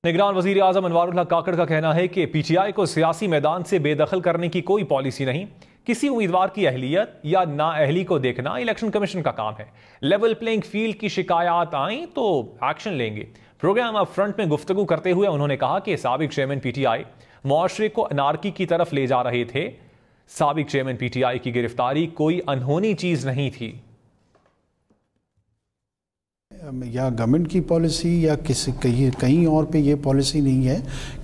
निगरान वज़ीर आज़म अनवारुल हक काकड़ का कहना है कि पीटीआई को सियासी मैदान से बेदखल करने की कोई पॉलिसी नहीं। किसी उम्मीदवार की अहलियत या नाअहली को देखना इलेक्शन कमीशन का काम है। लेवल प्लेइंग फील्ड की शिकायत आई तो एक्शन लेंगे। प्रोग्राम अप फ्रंट में गुफ्तगू करते हुए उन्होंने कहा कि साबिक चेयरमैन पीटीआई मुआशरे को अनारकी की तरफ ले जा रहे थे। साबिक चेयरमैन पीटीआई की गिरफ्तारी कोई अनहोनी चीज नहीं थी। या गवर्नमेंट की पॉलिसी या किसी कहीं और पे ये पॉलिसी नहीं है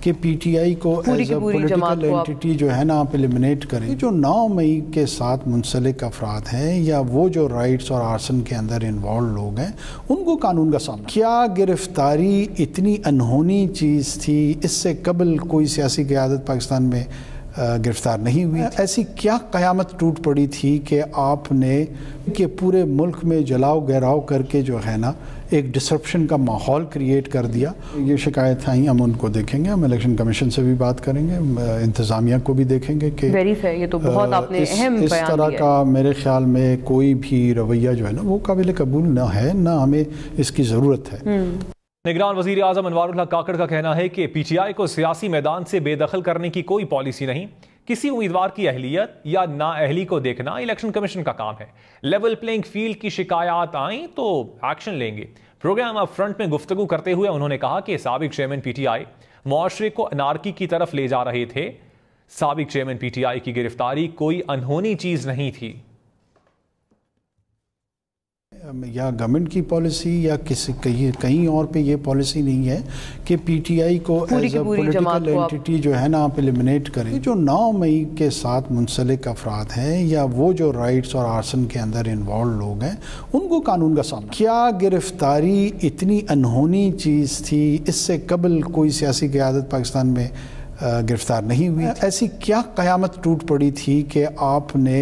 कि पीटीआई को एज अ पॉलिटिकल एंटिटी जो है ना आप एलिमिनेट करें। जो 9 मई के साथ मुंसलिक अफराद हैं या वो जो राइट्स और आर्सन के अंदर इन्वॉल्व लोग हैं उनको कानून का सामना। क्या गिरफ्तारी इतनी अनहोनी चीज़ थी? इससे कबल कोई सियासी क़यादत पाकिस्तान में गिरफ्तार नहीं हुई। ऐसी क्या क़यामत टूट पड़ी थी कि आपने कि पूरे मुल्क में जलाओ गहराव करके जो है ना एक डिसरप्शन का माहौल क्रिएट कर दिया। ये शिकायत आई, हम उनको देखेंगे, हम इलेक्शन कमीशन से भी बात करेंगे, इंतज़ामिया को भी देखेंगे कि ये तो बहुत आपने अहम इस तरह का मेरे ख्याल में कोई भी रवैया जो है ना वो काबिल कबूल ना है, ना हमें इसकी ज़रूरत है। निगरान वज़ीर आज़म अनवारुल हक काकड़ का कहना है कि पीटीआई को सियासी मैदान से बेदखल करने की कोई पॉलिसी नहीं। किसी उम्मीदवार की अहलियत या नाअहली को देखना इलेक्शन कमीशन का काम है। लेवल प्लेइंग फील्ड की शिकायत आई तो एक्शन लेंगे। प्रोग्राम अप फ्रंट में गुफ्तगू करते हुए उन्होंने कहा कि साबिक चेयरमैन पीटीआई मुआशरे को अनारकी की तरफ ले जा रहे थे। साबिक चेयरमैन पीटीआई की गिरफ्तारी कोई अनहोनी चीज नहीं थी। या गवर्नमेंट की पॉलिसी या किसी कहीं और पे ये पॉलिसी नहीं है कि पीटीआई को एज अ पॉलिटिकल एंटिटी जो है ना आप एलिमिनेट करें। जो 9 मई के साथ मुंसलिक अफराद हैं या वो जो राइट्स और आर्सन के अंदर इन्वॉल्व लोग हैं उनको कानून का सामना। क्या गिरफ्तारी इतनी अनहोनी चीज़ थी? इससे कबल कोई सियासी क़यादत पाकिस्तान में गिरफ्तार नहीं हुई। ऐसी क्या क़यामत टूट पड़ी थी कि आपने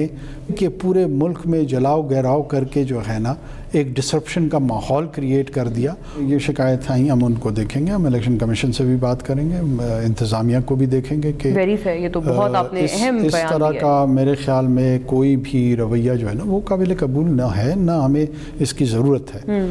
कि पूरे मुल्क में जलाओ गहराव करके जो है ना एक डिसरप्शन का माहौल क्रिएट कर दिया। ये शिकायत आई, हम उनको देखेंगे, हम इलेक्शन कमीशन से भी बात करेंगे, इंतज़ामिया को भी देखेंगे कि ये तो बहुत आपने अहम इस तरह का मेरे ख्याल में कोई भी रवैया जो है ना वो काबिल कबूल ना है, ना हमें इसकी ज़रूरत है।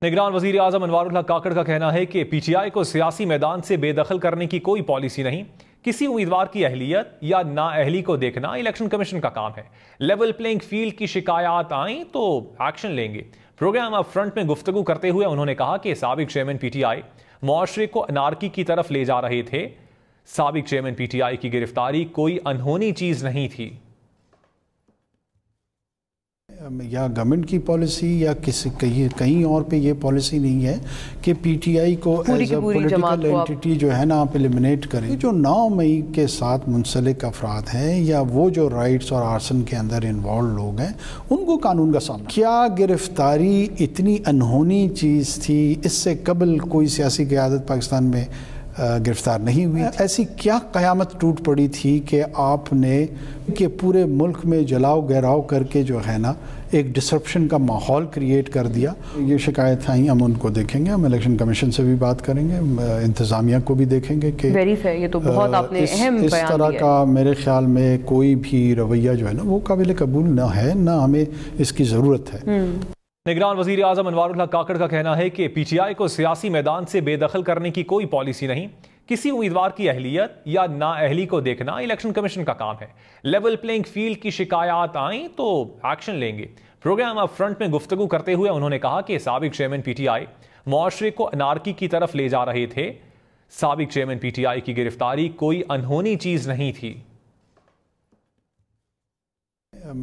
निगरान वज़ीर आज़म अनवारुल हक काकड़ का कहना है कि पीटीआई को सियासी मैदान से बेदखल करने की कोई पॉलिसी नहीं। किसी उम्मीदवार की अहलियत या नाअहली को देखना इलेक्शन कमीशन का काम है। लेवल प्लेइंग फील्ड की शिकायत आई तो एक्शन लेंगे। प्रोग्राम अप फ्रंट में गुफ्तगू करते हुए उन्होंने कहा कि साबिक चेयरमैन पीटीआई मुआशरे को अनारकी की तरफ ले जा रहे थे। साबिक चेयरमैन पीटीआई की गिरफ्तारी कोई अनहोनी चीज नहीं थी। या गवर्नमेंट की पॉलिसी या किसी कहीं और पे ये पॉलिसी नहीं है कि पीटीआई को एज अ पॉलिटिकल एंटिटी जो है ना आप एलिमिनेट करें। जो 9 मई के साथ मुंसलिक अफराद हैं या वो जो राइट्स और आर्सन के अंदर इन्वॉल्व लोग हैं उनको कानून का सामना। क्या गिरफ्तारी इतनी अनहोनी चीज़ थी? इससे कबल कोई सियासी क़यादत पाकिस्तान में गिरफ्तार नहीं हुई। ऐसी क्या क़यामत टूट पड़ी थी कि आपने कि पूरे मुल्क में जलाओ गहराव करके जो है ना एक डिसरप्शन का माहौल क्रिएट कर दिया। ये शिकायत आई, हम उनको देखेंगे, हम इलेक्शन कमीशन से भी बात करेंगे, इंतज़ामिया को भी देखेंगे कि ये तो बहुत आपने अहम इस तरह का मेरे ख्याल में कोई भी रवैया जो है ना वो काबिल कबूल ना है, ना हमें इसकी ज़रूरत है। निगरान वज़ीर आज़म अनवारुल हक काकड़ का कहना है कि पीटीआई को सियासी मैदान से बेदखल करने की कोई पॉलिसी नहीं। किसी उम्मीदवार की अहलियत या नाअहली को देखना इलेक्शन कमीशन का काम है। लेवल प्लेइंग फील्ड की शिकायत आई तो एक्शन लेंगे। प्रोग्राम अप फ्रंट में गुफ्तगू करते हुए उन्होंने कहा कि साबिक चेयरमैन पीटीआई मुआशरे को अनारकी की तरफ ले जा रहे थे। साबिक चेयरमैन पीटीआई की गिरफ्तारी कोई अनहोनी चीज नहीं थी।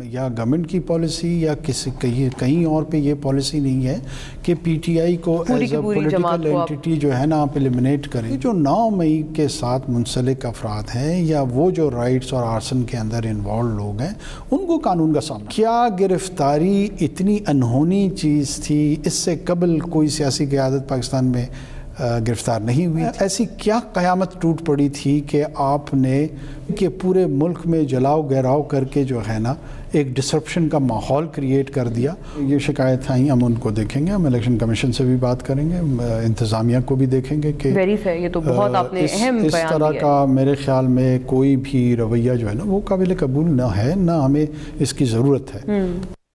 या गवर्नमेंट की पॉलिसी या किसी कहीं और पे ये पॉलिसी नहीं है कि पीटीआई को एज अ पॉलिटिकल एंटिटी जो है ना आप एलिमिनेट करें। जो 9 मई के साथ मुंसलिक अफराद हैं या वो जो राइट्स और आर्सन के अंदर इन्वॉल्व लोग हैं उनको कानून का सामना। क्या गिरफ्तारी इतनी अनहोनी चीज़ थी? इससे कबल कोई सियासी क़यादत पाकिस्तान में गिरफ्तार नहीं हुई। ऐसी क्या क़यामत टूट पड़ी थी कि आपने कि पूरे मुल्क में जलाओ गहराव करके जो है ना एक डिसरप्शन का माहौल क्रिएट कर दिया। ये शिकायत आई, हम उनको देखेंगे, हम इलेक्शन कमीशन से भी बात करेंगे, इंतज़ामिया को भी देखेंगे कि ये तो बहुत आपने अहम इस तरह का मेरे ख्याल में कोई भी रवैया जो है ना वो काबिल कबूल ना है, ना हमें इसकी ज़रूरत है।